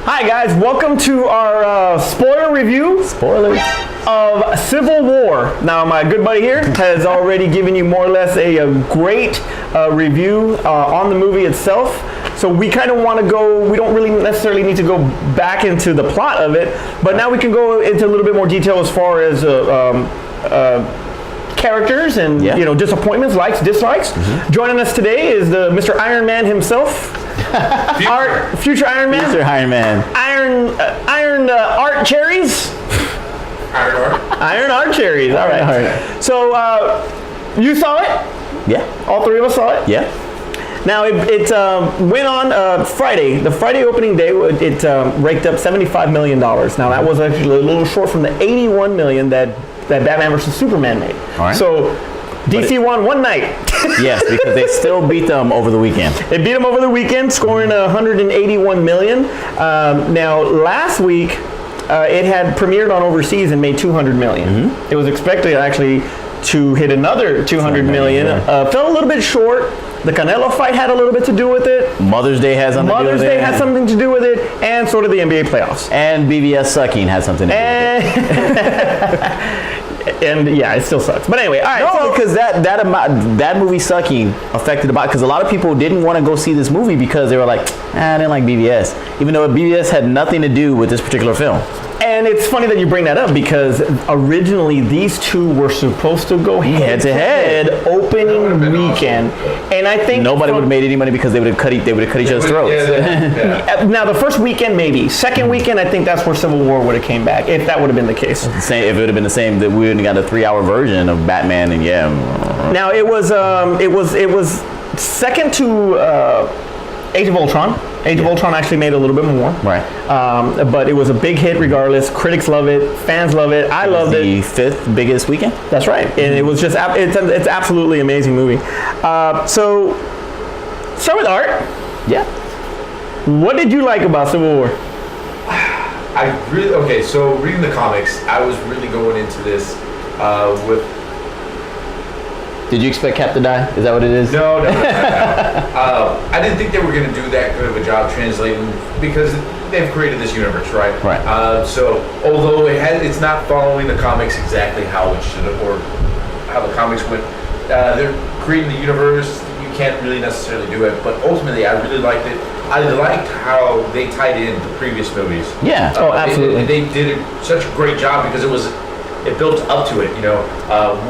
Hi guys, welcome to our spoiler review. Spoilers. Of Civil War. Now my good buddy here has already given you more or less a great review on the movie itself. So we kind of want to go, we don't really necessarily need to go back into the plot of it, but now we can go into a little bit more detail as far as characters and disappointments, likes, dislikes. Joining us today is the Mr. Iron Man himself. Future Iron Man. Future Iron Man. Iron Art Cherries. Iron Art Cherries. All right. So you saw it? Yeah. All three of us saw it? Yeah. Now it went on Friday. The Friday opening day, it raked up $75 million. Now that was actually a little short from the $81 million that Batman vs. Superman made. All right. So DC won one night. Yes, because they still beat them over the weekend. They beat them over the weekend, scoring $181 million. Now last week, it had premiered on overseas and made $200 million. It was expected actually to hit another $200 million. Fell a little bit short. The Canelo fight had a little bit to do with it. Mother's Day has something to do with it. Mother's Day had something to do with it, and sort of the NBA playoffs. And BVS sucking had something to do with it. And yeah, it still sucks. But anyway, all right. No, because that movie sucking affected about, because a lot of people didn't want to go see this movie because they were like, I didn't like BVS, even though BVS had nothing to do with this particular film. And it's funny that you bring that up because originally these two were supposed to go head to head opening weekend, and I think nobody would have made any money because they would have cut each other's throats. Yeah. Now the first weekend maybe, second weekend I think that's where Civil War would have came back if that would have been the case. If it would have been the same, that we would have got a 3-hour version of Batman, and Now it was second to Age of Ultron. Age of Ultron actually made a little bit more. Right. But it was a big hit regardless. Critics love it. Fans love it. I loved it. The fifth biggest weekend? That's right. And it was just, it's absolutely amazing movie. So, start with Art. Yeah. What did you like about Civil War? So reading the comics, I was really going into this with... Did you expect Cap to die? Is that what it is? No. I didn't think they were going to do that good of a job translating because they've created this universe, right? Right. So although it's not following the comics exactly how it should have, or how the comics went, they're creating the universe. You can't really necessarily do it, but ultimately, I really liked it. I liked how they tied in the previous movies. Yeah. Absolutely. They did such a great job because it built up to it,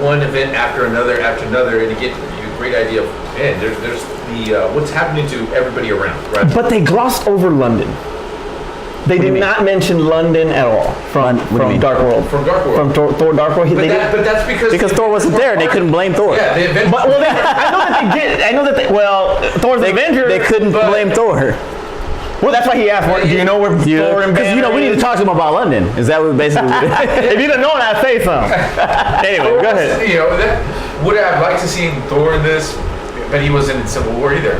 one event after another, and you get a great idea of, man, there's the what's happening to everybody around, right? But they glossed over London. They did not mention London at all from Dark World. From Dark World. From Thor Dark World. But that's because Thor wasn't there, and they couldn't blame Thor. Yeah, they Avengers. I know that they did. I know that Thor's Avengers. They couldn't blame Thor. Well, that's why he asked, do you know where Thor and Banner Because, we need to talk to him about London. Is that what basically... If you don't know it, I'd say something. Anyway, go ahead. Would have liked to see Thor in this, but he wasn't in Civil War either.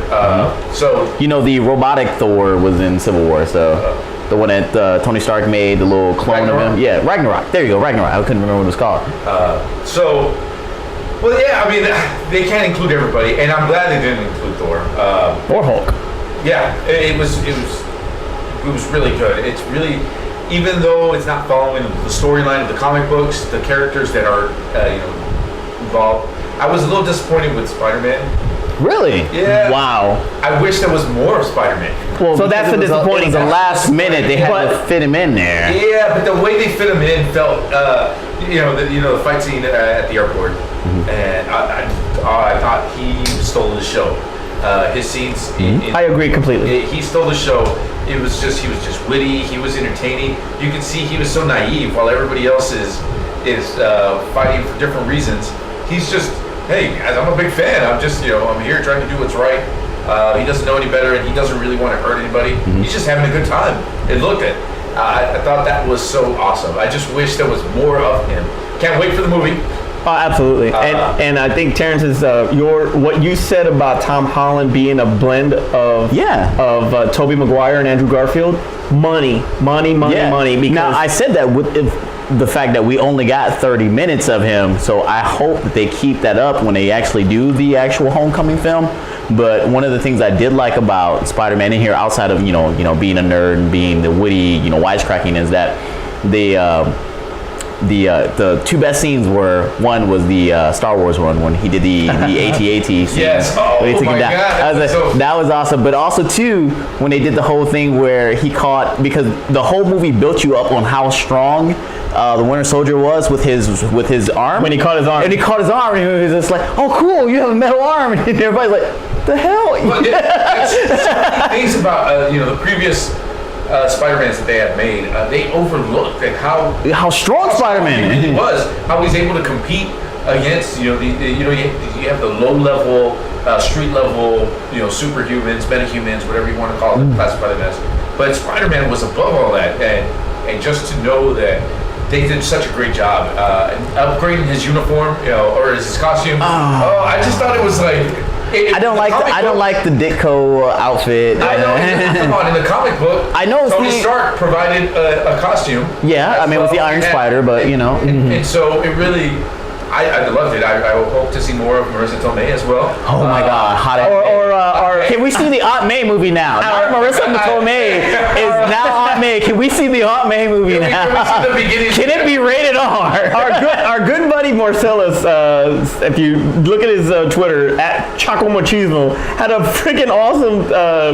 So... the robotic Thor was in Civil War, so... the one that Tony Stark made, the little clone Ragnarok? of him. Yeah, Ragnarok. There you go, Ragnarok. I couldn't remember what it was called. They can't include everybody, and I'm glad they didn't include Thor. Or Hulk. Yeah, it was really good. It's really, even though it's not following the storyline of the comic books, the characters that are involved. I was a little disappointed with Spider-Man. Really? Yeah. Wow. I wish there was more of Spider-Man. Well, so that's the disappointing. The last minute they had to fit him in there. Yeah, but the way they fit him in felt, the fight scene at the airport, and I thought he stole the show. His scenes. I agree completely. He stole the show. He was just witty. He was entertaining. You could see he was so naive while everybody else is fighting for different reasons. He's just, hey guys, I'm a big fan. I'm just I'm here trying to do what's right. He doesn't know any better, and he doesn't really want to hurt anybody. He's just having a good time. It looked it. I thought that was so awesome. I just wish there was more of him. Can't wait for the movie. Oh, absolutely. And I think Terrence is what you said about Tom Holland being a blend of Tobey Maguire and Andrew Garfield. Money. Because now I said that with the fact that we only got 30 minutes of him, so I hope that they keep that up when they actually do the actual Homecoming film. But one of the things I did like about Spider-Man in here, outside of you know being a nerd and being the witty wisecracking, is that the two best scenes were, one was the Star Wars one when he did the AT-AT scene. Yes. Oh when he took my him down. God. That was awesome. But also too, when they did the whole thing where he caught, because the whole movie built you up on how strong the Winter Soldier was with his arm. When he caught his arm. And he caught his arm, and he was just like, "Oh, cool! You have a metal arm!" And everybody's like, "The hell?" Well, that's things about the previous Spider-Mans that they had made. They overlooked at how strong Spider-Man he really was. How he's able to compete against you have the low level, street level, superhumans, metahumans, whatever you want to call them, classify them as. But Spider-Man was above all that, and just to know that they did such a great job upgrading his uniform, or his costume. I just thought it was like. I don't like the Ditko outfit. I know. Come on, in the comic book, I know Tony Stark provided a costume. Yeah, I mean, it was the Iron Spider, but and so it really. I loved it. I hope to see more of Marissa Tomei as well. Oh my God, hot or can we see the Aunt May movie now? Marissa Tomei is now Aunt May. Can we see the Aunt May movie now? Can we see the beginning? Can it be rated R? Our good buddy Marcellus, if you look at his Twitter at Choco Machismo, had a freaking awesome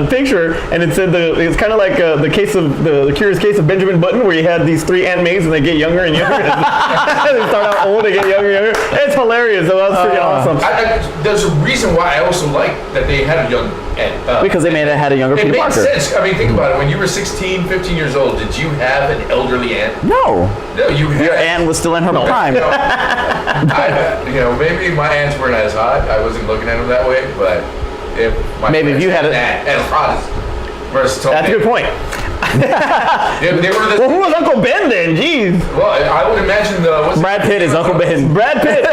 picture, and it said it's kind of like the case of the Curious Case of Benjamin Button, where you had these three Aunt Mays and they get younger and younger. They start out old, they get younger and younger. It's hilarious. So that's pretty awesome. There's a reason why I also like that they had a young Aunt. Because they had a younger Peter Parker. It made sense. I mean, think about it. When you were 16, 15 years old, did you have an elderly aunt? No. No, you had. Your aunt was still in her prime. Maybe my aunts weren't as hot. I wasn't looking at them that way, but if you had as hot as Marissa Tomei. That's a good point. they were Well, who was Uncle Ben then? Jeez. Well, I would imagine Brad Pitt is Uncle Ben. Brad Pitt,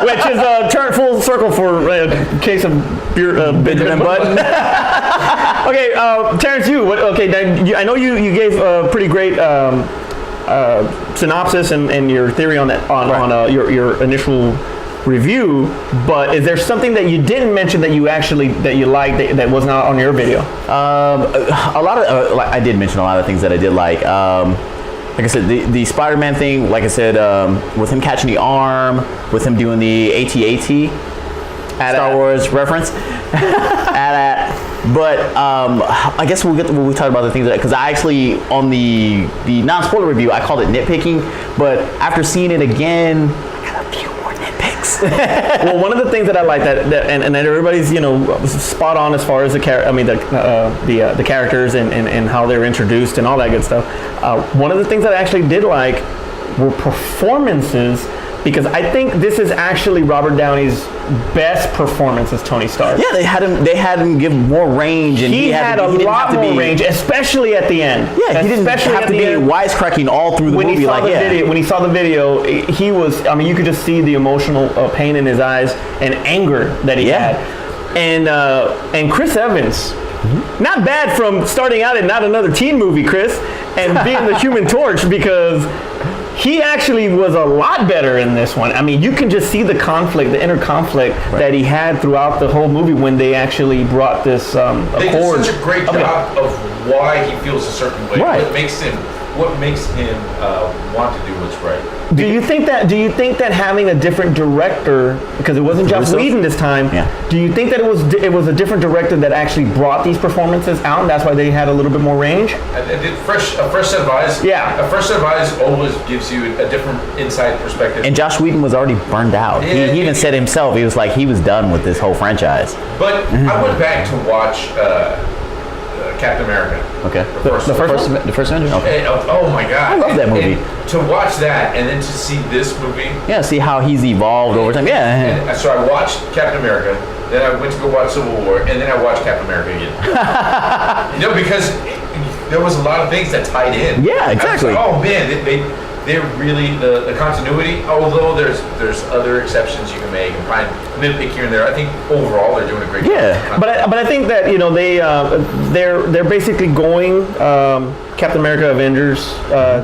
which is turned full circle for a case of Benjamin Button. Okay, Terrence, I know you gave a pretty great synopsis and your theory on that on your initial review, but is there something that you didn't mention that you liked that was not on your video? A lot of I did mention a lot of things that I did like. Like I said, the Spider-Man thing, like I said, with him catching the arm, with him doing the AT-AT, Star Wars reference. But I guess we'll get to when we talk about the things because I actually on the non-spoiler review I called it nitpicking, but after seeing it again, I got a few more nitpicks. Well, one of the things that I like and everybody's spot on as far as the characters and how they're introduced and all that good stuff. One of the things that I actually did like were performances. Because I think this is actually Robert Downey's best performance as Tony Stark. Yeah, they had him give more range, and he had a lot more range, especially at the end. Yeah, he didn't have to be wisecracking all through the movie. When he saw the video, he was. I mean, you could just see the emotional pain in his eyes and anger that he had. And Chris Evans. Not bad from starting out in not another teen movie, Chris, and being the Human Torch, because he actually was a lot better in this one. I mean, you can just see the conflict, the inner conflict that he had throughout the whole movie when they actually brought this accord. They did such a great job of why he feels a certain way. Right. What makes him want to do what's right. Do you think that having a different director, because it wasn't Joss Whedon this time, do you think that it was a different director that actually brought these performances out, and that's why they had a little bit more range? A fresh set of eyes. Yeah. A fresh set of eyes always gives you a different inside perspective. And Joss Whedon was already burned out. He even said himself, he was like, he was done with this whole franchise. But I went back to watch Captain America. Okay. The first Avengers? Okay. Oh my God. I love that movie. And to watch that and then to see this movie. Yeah, see how he's evolved over time. Yeah. And so I watched Captain America, then I went to go watch Civil War, and then I watched Captain America again. Because there was a lot of things that tied in. Yeah, exactly. Like, oh man, they're really the continuity. Although there's other exceptions you can make and find nitpick here and there. I think overall they're doing a great job. Yeah, but I think that they're basically going Captain America Avengers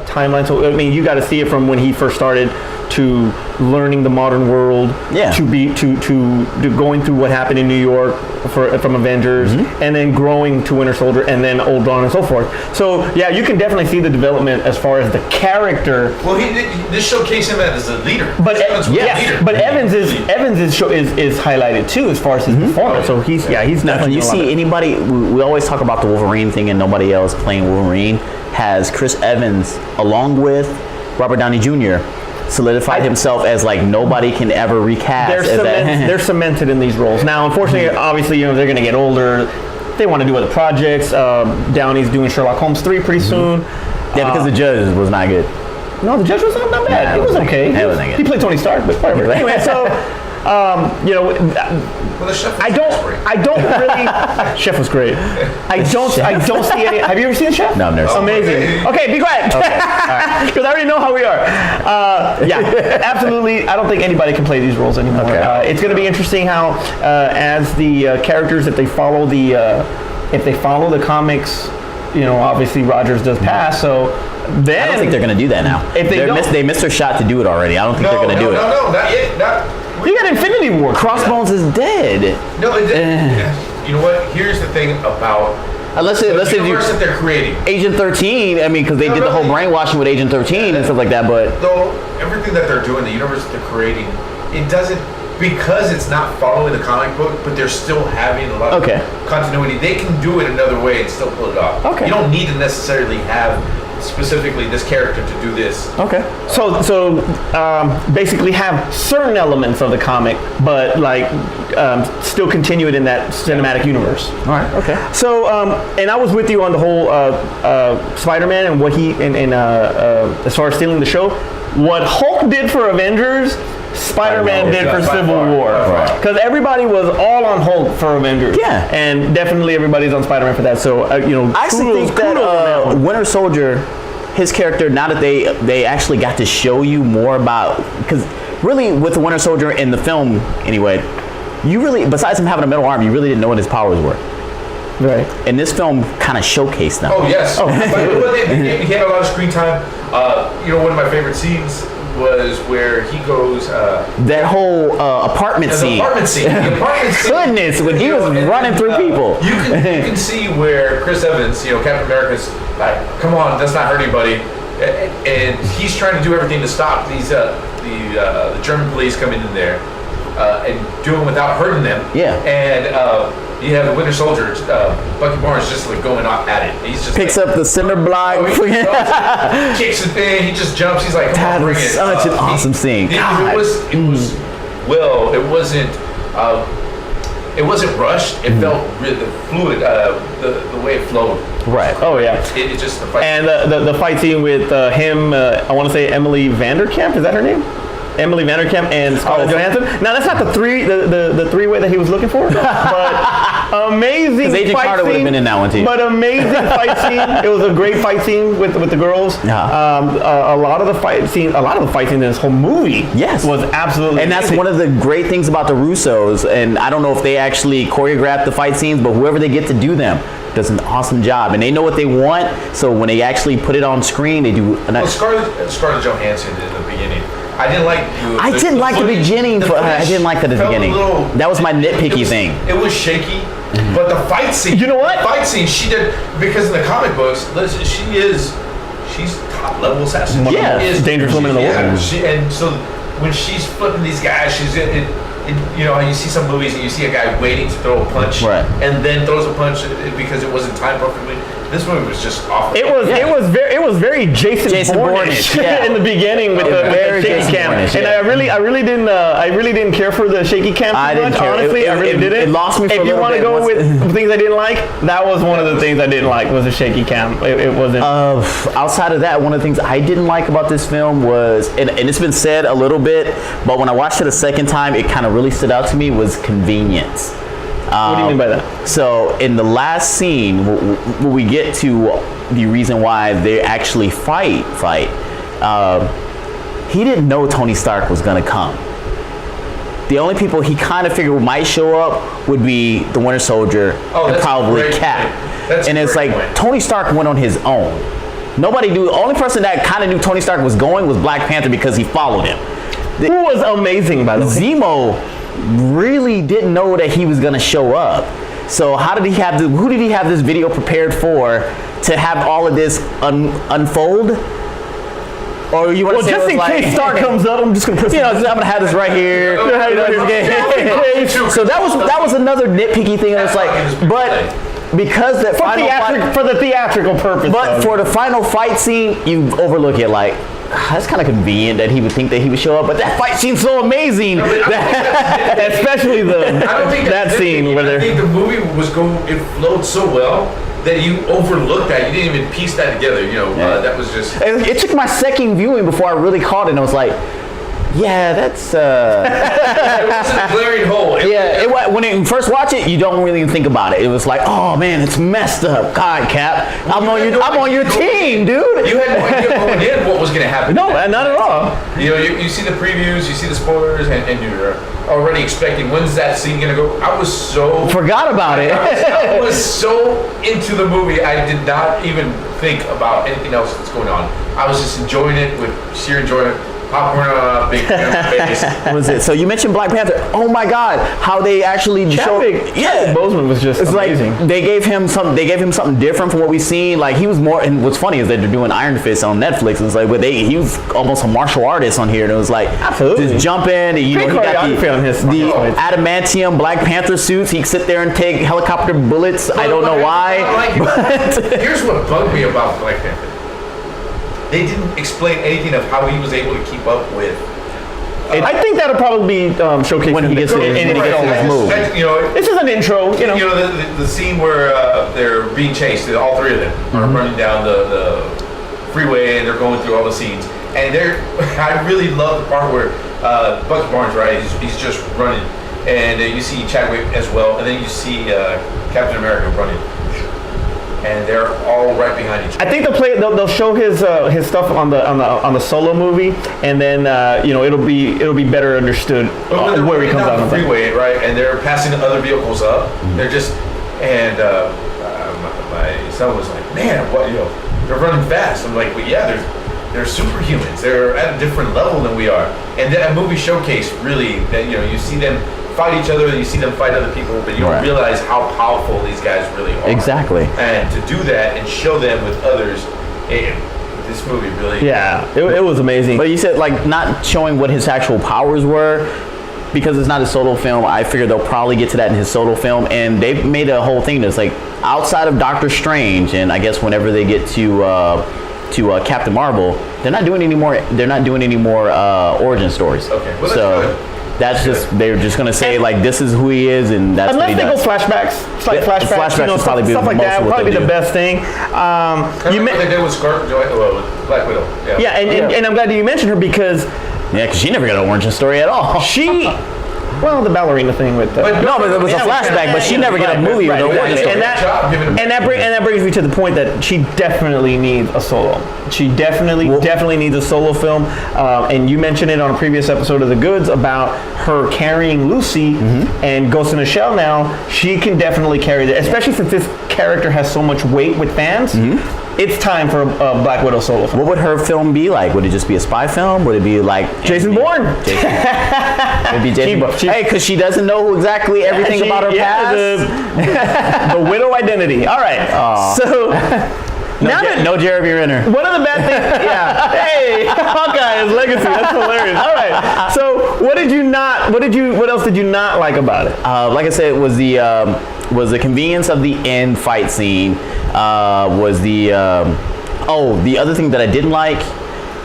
timeline. So I mean, you got to see it from when he first started to learning the modern world, Yeah. to going through what happened in New York from Avengers, and then growing to Winter Soldier, and then Old Dawn and so forth. So yeah, you can definitely see the development as far as the character. Well, this showcased him as a leader. But Evans was a leader. but Evans is highlighted too as far as his performance. So he's definitely. You see anybody? We always talk about the Wolverine thing, and nobody else playing Wolverine. Has Chris Evans, along with Robert Downey Jr., solidified himself as like nobody can ever recast. They're cemented in these roles now. Unfortunately, obviously, they're going to get older. They want to do other projects. Downey's doing Sherlock Holmes 3 pretty soon. Yeah, because the Judge was not good. No, the Judge was not bad. It was okay. It wasn't good. He played Tony Stark, but whatever. Anyway, so Well, the Chef I don't really. Chef was great. I don't see any. Have you ever seen Chef? No, I've never seen it. Amazing. Okay, be quiet. Because I already know how we are. Yeah, absolutely. I don't think anybody can play these roles anymore. Okay. It's going to be interesting how, as the characters, if they follow the comics, obviously Rogers does pass. So then I don't think they're going to do that now. If they missed their shot to do it already. I don't think they're going to do it. No, not yet. You got Infinity War. Crossbones is dead. No, you know what? Here's the thing about Unless the they do universe that they're creating. Agent 13. I mean, because they did the whole brainwashing with Agent 13 and stuff like that. But though everything that they're doing, the universe that they're creating, it doesn't, because it's not following the comic book, but they're still having a lot of continuity. They can do it another way and still pull it off. Okay. You don't need to necessarily have specifically this character to do this. Okay. So basically have certain elements of the comic, but still continue it in that cinematic universe. all right, okay. So and I was with you on the whole Spider-Man and what he and as far as stealing the show. What Hulk did for Avengers, Spider-Man did for Civil War. Because everybody was all on Hulk for Avengers. Yeah. And definitely everybody's on Spider-Man for that. So, I actually think that Winter Soldier, his character, now that they actually got to show you more about, because really with the Winter Soldier in the film anyway, you really, besides him having a metal arm, you really didn't know what his powers were. Right. And this film kind of showcased them. Oh, yes. But he had a lot of screen time. One of my favorite scenes was where he goes that whole apartment scene. The apartment scene. Goodness, when he was running through people. You can see where Chris Evans, Captain America's like, come on, let's not hurt anybody, and he's trying to do everything to stop these the German police coming in there and do them without hurting them. Yeah. And you have the Winter Soldier, Bucky Barnes, just like going off at it. He's just picks up the cinder block. Kicks the thing. He just jumps. He's like, that was such an awesome scene. It wasn't rushed. It felt really fluid. The way it flowed. Right. Oh yeah. It just the fight. And the fight scene with him, I want to say Emily Vanderkamp. Is that her name? Emily Vanderkamp and Scarlett Johansson. Now that's not the three-way that he was looking for, but amazing Agent fight Carter scene. would have been in that one too. But amazing fight scene. It was a great fight scene with the girls. A lot of the fight scene in this whole movie was absolutely and amazing. that's one of the great things about the Russos. And I don't know if they actually choreograph the fight scenes, but whoever they get to do them does an awesome job, and they know what they want. So when they actually put it on screen, they do. Scarlett Johansson in the beginning. I didn't like the beginning. I didn't like that at the beginning. That was my nitpicky thing. It was shaky, but the fight scene. You know what? The fight scene she did, because in the comic books, she's top level assassin. Yeah, she is dangerous woman in the world. And so when she's flipping these guys, she's you see some movies and you see a guy waiting to throw a punch, and then throws a punch because it wasn't timed perfectly. This movie was just awful. It was very Jason Bourne-ish in the beginning with the shaky cam, and I really didn't care for the shaky cam too much. Honestly, I really didn't. It lost me for a little bit. If you want to go with things I didn't like, that was one of the things I didn't like was the shaky cam. It wasn't. Outside of that, one of the things I didn't like about this film was, and it's been said a little bit, but when I watched it a second time, it kind of really stood out to me, was convenience. What do you mean by that? So in the last scene, when we get to the reason why they actually fight, he didn't know Tony Stark was going to come. The only people he kind of figured might show up would be the Winter Soldier and probably Cap. And it's like Tony Stark went on his own. Nobody knew. The only person that kind of knew Tony Stark was going was Black Panther because he followed him. Who was amazing, by the way. Zemo really didn't know that he was going to show up. So how did he have who did he have this video prepared for to have all of this unfold? Or you want to say just in case Stark comes up, I'm just gonna put. I'm gonna have this right here. So that was another nitpicky thing. It's like, but because that for the theatrical purpose. But for the final fight scene, you overlook it like. That's kind of convenient that he would think that he would show up, but that fight scene's so amazing. Especially that scene where I think the movie it flowed so well that you overlooked that. You didn't even piece that together. That was just. It took my second viewing before I really caught it, and I was like, yeah, that's. It was a glaring hole. When you first watch it, you don't really think about it. It was like, oh man, it's messed up. God, Cap, I'm on your team, dude. You had no idea going in what was going to happen. No, not at all. You see the previews, you see the spoilers, and you're already expecting when's that scene going to go. I was so forgot about it. I was so into the movie, I did not even think about anything else that's going on. I was just enjoying it with sheer enjoyment. Popcorn on a big face. What was it? So you mentioned Black Panther. Oh my God, how they actually showed. Yeah, Boseman was just amazing. Like they gave him something different from what we've seen. Like he was more. And what's funny is that they're doing Iron Fist on Netflix. And it's like, but he was almost a martial artist on here, and it was like absolutely just jumping. And, he got the adamantium Black Panther suits. He could sit there and take helicopter bullets. I don't know why. Here's what bugged me about Black Panther. They didn't explain anything of how he was able to keep up with. I think that'll probably be showcased when he gets to his move. This is an intro. The scene where they're being chased. All three of them are running down the freeway, and they're going through all the scenes. And I really love the part where Buck Barnes, right? He's just running, and you see Chadwick as well, and then you see Captain America running. And they're all right behind each other. I think they'll show his stuff on the solo movie, and then it'll be better understood where he comes out on the freeway, right? And they're passing other vehicles up. They're just my son was like, man, what they're running fast. I'm like, well, yeah, they're superhumans. They're at a different level than we are. And that movie showcased really that you see them fight each other, you see them fight other people, but you don't realize how powerful these guys really are. Exactly. And to do that and show them with others, this movie really... Yeah, it was amazing. But you said, like, not showing what his actual powers were, because it's not a solo film. I figured they'll probably get to that in his solo film, and they've made a whole thing that's like, outside of Doctor Strange, and I guess whenever they get to Captain Marvel, they're not doing any more origin stories. Okay, well, so that's just they're just gonna say like this is who he is, and that's what he does. Unless they go flashbacks, it's like flashbacks, would probably be stuff like that. Would probably be the best thing. You what they did with Black Widow. Yeah, and I'm glad that you mentioned her because because she never got an origin story at all. Well, the ballerina thing with but it was a flashback, but she never got a movie with an origin story. And that brings me to the point that she definitely needs a solo. She definitely needs a solo film. And you mentioned it on a previous episode of The Goods about her carrying Lucy and Ghost in the Shell. Now she can definitely carry that, especially since this character has so much weight with fans. It's time for a Black Widow solo film. What would her film be like? Would it just be a spy film? Would it be like Jason Bourne? It'd be Jason Bourne. Hey, because she doesn't know exactly everything about her past. The widow identity. All right. So no Jeremy Renner. One of the bad things. Yeah. Hey, Hawkeye, his legacy. That's hilarious. All right. So what else did you not like about it? Like I said, it was the convenience of the end fight scene. The other thing that I didn't like,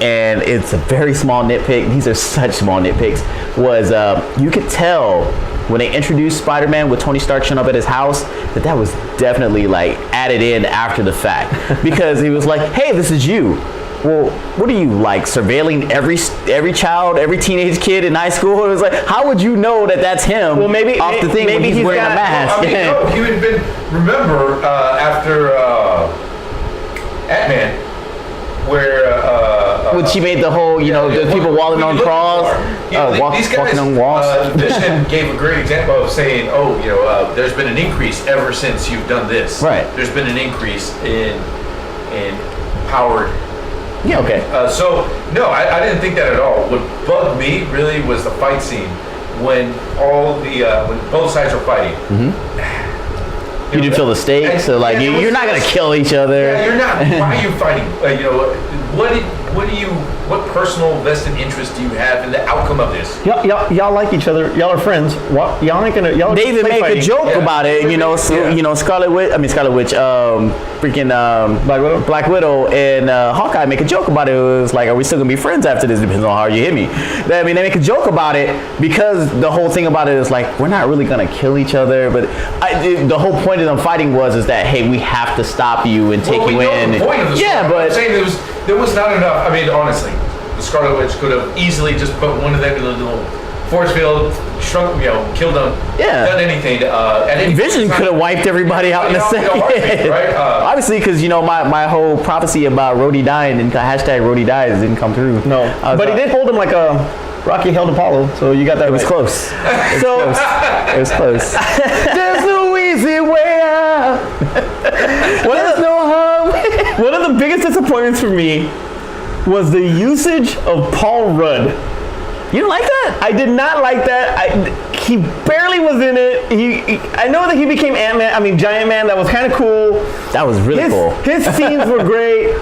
and it's a very small nitpick, these are such small nitpicks, was you could tell when they introduced Spider-Man with Tony Stark showing up at his house that was definitely like added in after the fact, because he was like, hey, this is you. Well, what are you, like, surveilling every child, every teenage kid in high school? It was like, how would you know that that's him? Well, maybe off the thing when he's wearing a mask. Well, no, he would have been. Remember after Ant-Man, where when she made the whole, the people walking on crawls, walking on walls. Vision gave a great example of saying, there's been an increase ever since you've done this. Right. There's been an increase in powered Yeah, okay. So no, I didn't think that at all. What bugged me really was the fight scene when when both sides were fighting. You didn't feel the stakes, so like you're not gonna kill each other. Yeah, you're not. Why are you fighting? What personal vested interest do you have in the outcome of this? Y'all like each other. Y'all are friends. Y'all ain't gonna. Y'all They even play make fighting. a joke about it, Scarlet Witch, Black Widow and Hawkeye make a joke about it. It was like, are we still gonna be friends after this? Depends on how you hit me. I mean, they make a joke about it because the whole thing about it is like, we're not really gonna kill each other, but the whole point of them fighting is that, hey, we have to stop you and take you in. The point of the yeah, story. but I'm saying there was not enough. I mean, honestly, the Scarlet Witch could have easily just put one of them in a little force field, shrunk, killed them, done anything. And Vision could have wiped everybody out in a second. Right? Obviously, because my whole prophecy about Rhodey dying and hashtag Rhodey dies didn't come through. No, but he did hold him like a Rocky held Apollo, so you got that. It was close. It was close. There's no easy way out. There's no harm. One of the biggest disappointments for me was the usage of Paul Rudd. You didn't like that? I did not like that. He barely was in it. I know that he became Giant Man. That was kind of cool. That was really cool. His scenes were great.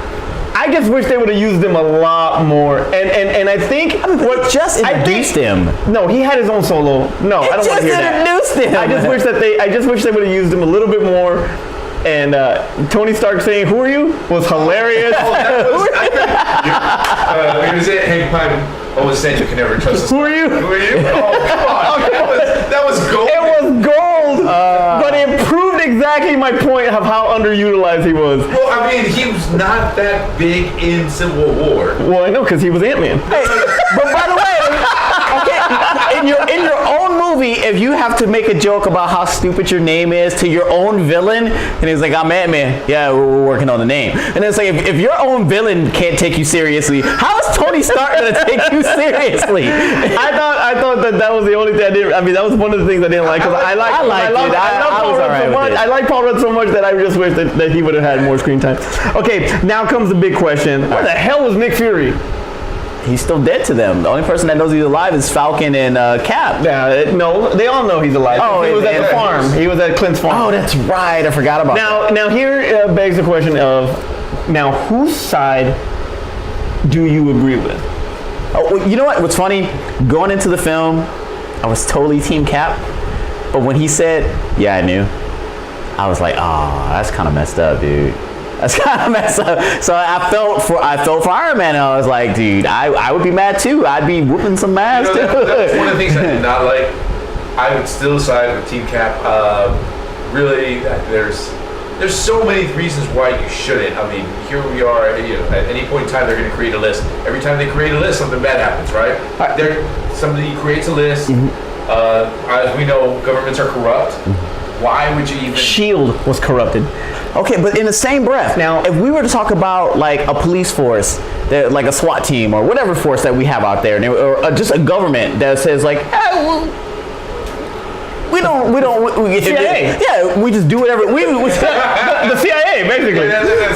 I just wish they would have used him a lot more. And I think introduced him. No, he had his own solo. No, I don't want to hear that. Introduced him. I just wish they would have used him a little bit more. And Tony Stark saying, "Who are you?" was hilarious. He was it. Hey, Pine. Always saying you can never trust us. Who are you? Who are you? Oh, come on. That was gold. It was gold, but it proved exactly my point of how underutilized he was. Well, I mean, he was not that big in Civil War. Well, I know, because he was Ant-Man. Hey, but by the way, okay, in your own movie, if you have to make a joke about how stupid your name is to your own villain, and he's like, I'm Ant-Man. Yeah, we're working on the name. And it's like, if your own villain can't take you seriously, how is Tony Stark going to take you seriously? I thought that was the only thing I didn't. I mean, that was one of the things I didn't like. Because I love Paul Rudd so much. I like Paul Rudd so much that I just wish that he would have had more screen time. Okay, now comes the big question: where the hell was Nick Fury? He's still dead to them. The only person that knows he's alive is Falcon and Cap. Yeah, no, they all know he's alive. Oh, he was at the farm. He was at Clint's farm. Oh, that's right. I forgot about that. Now here begs the question of, now whose side do you agree with? Oh, well, you know what? What's funny? Going into the film, I was totally Team Cap. But when he said, "Yeah, I knew," I was like, "Oh, that's kind of messed up, dude. That's kind of messed up." So I felt for Iron Man, and I was like, dude, I would be mad too. I'd be whooping some ass too. That's one of the things I did not like. I would still side with Team Cap. Really, there's so many reasons why you shouldn't. I mean, here we are. At any point in time, they're going to create a list. Every time they create a list, something bad happens, right? Somebody creates a list. As we know, governments are corrupt. Why would you even? S.H.I.E.L.D. was corrupted. Okay, but in the same breath, now, if we were to talk about like a police force, like a SWAT team or whatever force that we have out there, or just a government that says like, hey, we CIA. Yeah, we just do whatever the CIA basically.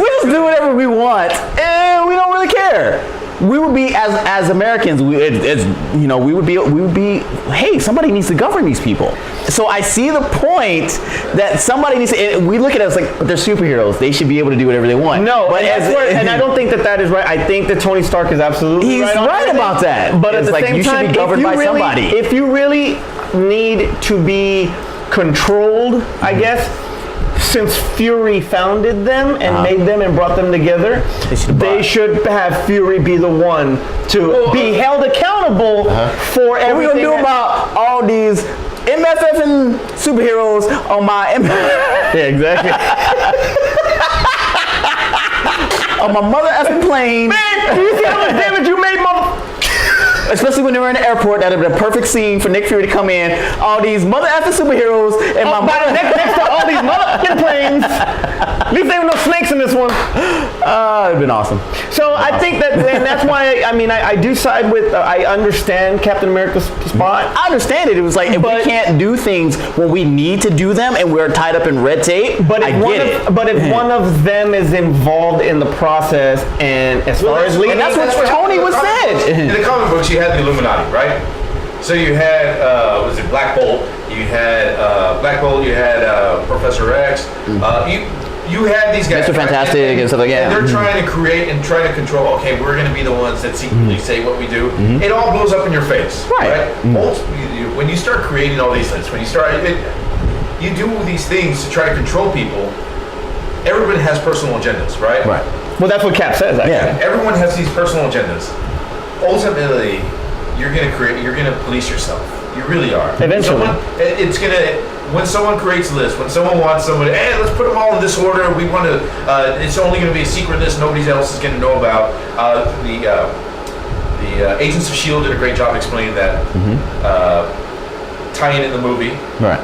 We just do whatever we want, and we don't really care. We would be as Americans. We would be. Hey, somebody needs to govern these people. So I see the point that somebody needs to. And we look at it as like, but they're superheroes. They should be able to do whatever they want. No, but and I don't think that is right. I think that Tony Stark is absolutely he's right about that. But at the same time, should be governed by somebody. If you really need to be controlled, I guess. Since Fury founded them and made them and brought them together, they should have Fury be the one to be held accountable for everything. What are we going to do about all these MFF and superheroes on my Yeah, exactly. on my mother effing plane? Man, you see how much damage you made, mother? Especially when they were in the airport, that'd have been a perfect scene for Nick Fury to come in. All these mother effing superheroes and my mother next to all these motherfucking planes. At least there were no snakes in this one. It'd been awesome. So I think that, and that's why I do side with. I understand Captain America's spot. I understand it. It was like if we can't do things when we need to do them, and we're tied up in red tape. But if one of them is involved in the process, and as far as leading, and that's what Tony was said. In the comic books, you had the Illuminati, right? So you had was it Black Bolt? You had You had Professor X. You had these guys, Mr. Fantastic and stuff like that. And they're trying to create and trying to control. Okay, we're going to be the ones that secretly say what we do. It all blows up in your face, right? When you start creating all these lists, when you start, you do these things to try to control people. Everybody has personal agendas, right? Right. Well, that's what Cap says. Actually. Yeah. Everyone has these personal agendas. Ultimately, you're going to police yourself. You really are. Eventually. When someone creates a list, when someone wants somebody, hey, let's put them all in this order. We want to. It's only going to be a secret list. Nobody else is going to know about. The Agents of S.H.I.E.L.D. did a great job explaining that, tying in the movie, right?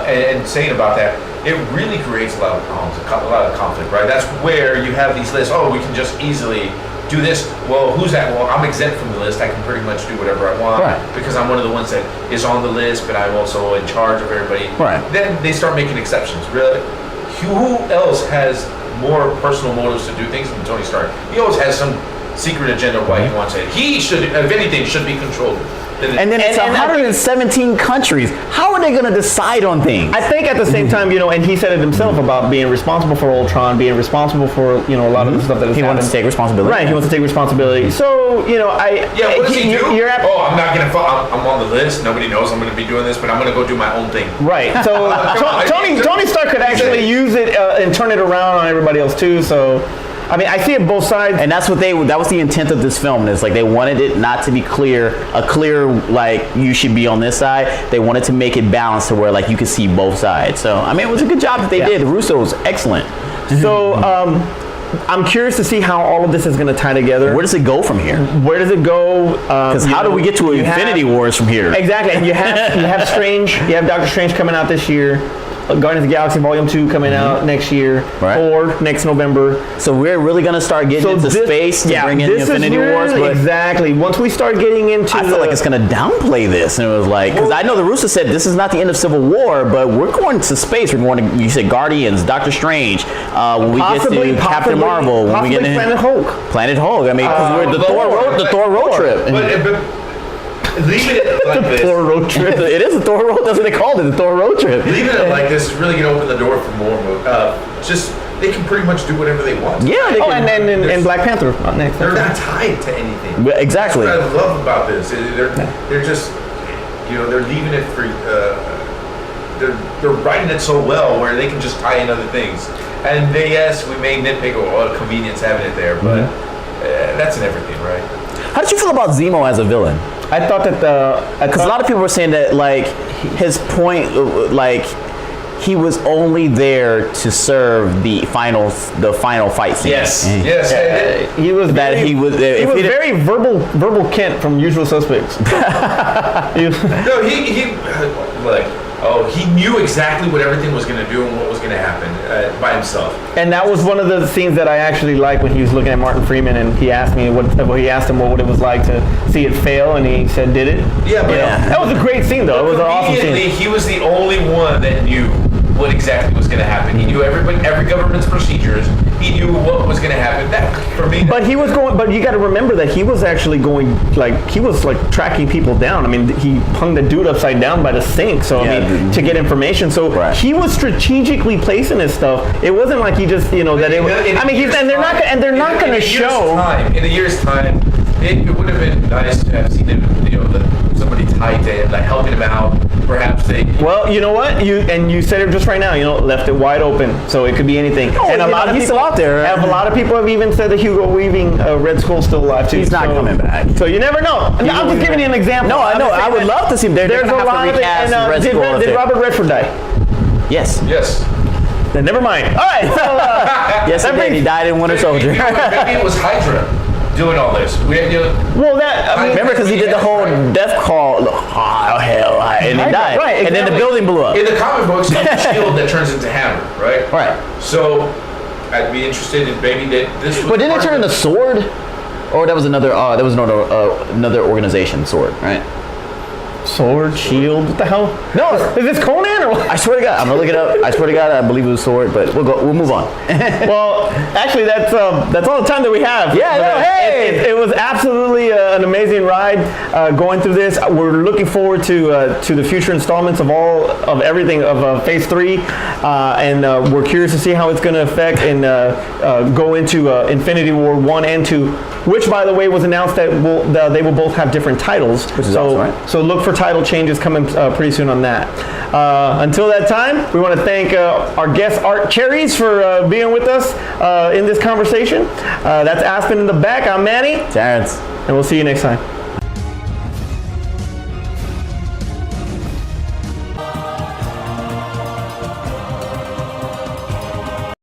And saying about that, it really creates a lot of problems, a lot of conflict, right? That's where you have these lists. Oh, we can just easily do this. Well, who's that? Well, I'm exempt from the list. I can pretty much do whatever I want because I'm one of the ones that is on the list, but I'm also in charge of everybody. Right. Then they start making exceptions. Really, who else has more personal motives to do things than Tony Stark? He always has some secret agenda why he wants it. He should, if anything, should be controlled. And then it's 117 countries. How are they going to decide on things? I think at the same time, and he said it himself about being responsible for Ultron, being responsible for, a lot of the stuff that has happened. He wants to take responsibility. Right, he wants to take responsibility. So, what does he do? I'm not going to, I'm on the list. Nobody knows I'm going to be doing this, but I'm going to go do my own thing. Right. So Tony Stark could actually use it and turn it around on everybody else too. So, I see it both sides. And that was the intent of this film. It's like they wanted it not to be a clear, like, you should be on this side. They wanted to make it balanced to where, like, you could see both sides. So, it was a good job that they did. Russo was excellent. So, I'm curious to see how all of this is going to tie together. Where does it go from here? Where does it go? Because how do we get to Infinity Wars from here? Exactly. And you have Strange. You have Doctor Strange coming out this year. Guardians of the Galaxy Volume 2 coming out next year, or next November. So we're really going to start getting into space to bring in the Infinity Wars. But exactly. Once we start getting into, I feel like it's going to downplay this. And it was like, because I know the Russo said this is not the end of Civil War, but we're going to space. We're going to, you said Guardians, Doctor Strange, when we get to Captain Marvel, when we get to Planet Hulk. Planet Hulk. Because we're the Thor road trip. Leaving it like this. Thor road trip. It is a Thor road. That's what they called it, the Thor road trip. Leaving it like this is really going to open the door for more. They can pretty much do whatever they want. Yeah. And Black Panther next. They're not tied to anything. Exactly. That's what I love about this. They're just, they're leaving it for. They're writing it so well where they can just tie in other things. And we may nitpick or convenience having it there, but that's in everything, right? How did you feel about Zemo as a villain? I thought that because a lot of people were saying that, like, his point, like, he was only there to serve the final fight scene. Yes. He was very verbal Kent from Usual Suspects. He knew exactly what everything was going to do and what was going to happen by himself. And that was one of the scenes that I actually liked when he was looking at Martin Freeman and he asked him what it was like to see it fail, and he said, "Did it?" Yeah, but that was a great scene, though. It was an awesome scene. He was the only one that knew what exactly was going to happen. He knew every government's procedures. He knew what was going to happen. That, for me, but he was going. But you got to remember that he was actually going, he was tracking people down. He hung the dude upside down by the sink. So to get information. So he was strategically placing his stuff. It wasn't like he just, they're not going to show. In a year's time, it would have been nice to have seen him, somebody tied to him, like helping him out. Perhaps they. Well, you know what? You said it just right now. Left it wide open, so it could be anything. And a lot of people still out there. Right? A lot of people have even said that Hugo Weaving, Red Skull's still alive too. He's not coming back. So you never know. I'm just giving you an example. No, I know. I would love to see him. There's a lot of it. Did Robert Redford die? Yes. Then never mind. All right. So yes, he died in Winter Soldier. Maybe it was Hydra. doing all this. Well, that I mean, Remember, because he did the whole death call, oh hell, and he died. Right, And then the exactly. building blew up. In the comic books, it's Shield that turns into Hammer, right? Right. So I'd be interested in maybe that this. Was But didn't it part turn of into Sword? Or that was another another organization, Sword, right? Sword, Shield, what the hell? No, Is this Conan or what? I swear to God, I'm gonna look it up. I swear to God, I believe it was Sword, but we'll move on. Well, actually, that's all the time that we have. Yeah, no, hey! It was absolutely an amazing ride going through this. We're looking forward to the future installments of everything of Phase 3, and we're curious to see how it's going to affect and go into Infinity War 1 and 2, which, by the way, was announced that they will both have different titles. Which is awesome, right? So look for title changes coming pretty soon on that. Until that time, we want to thank our guest Art Cherries for being with us in this conversation. That's Aspen in the back. I'm Manny. Terrence. And we'll see you next time.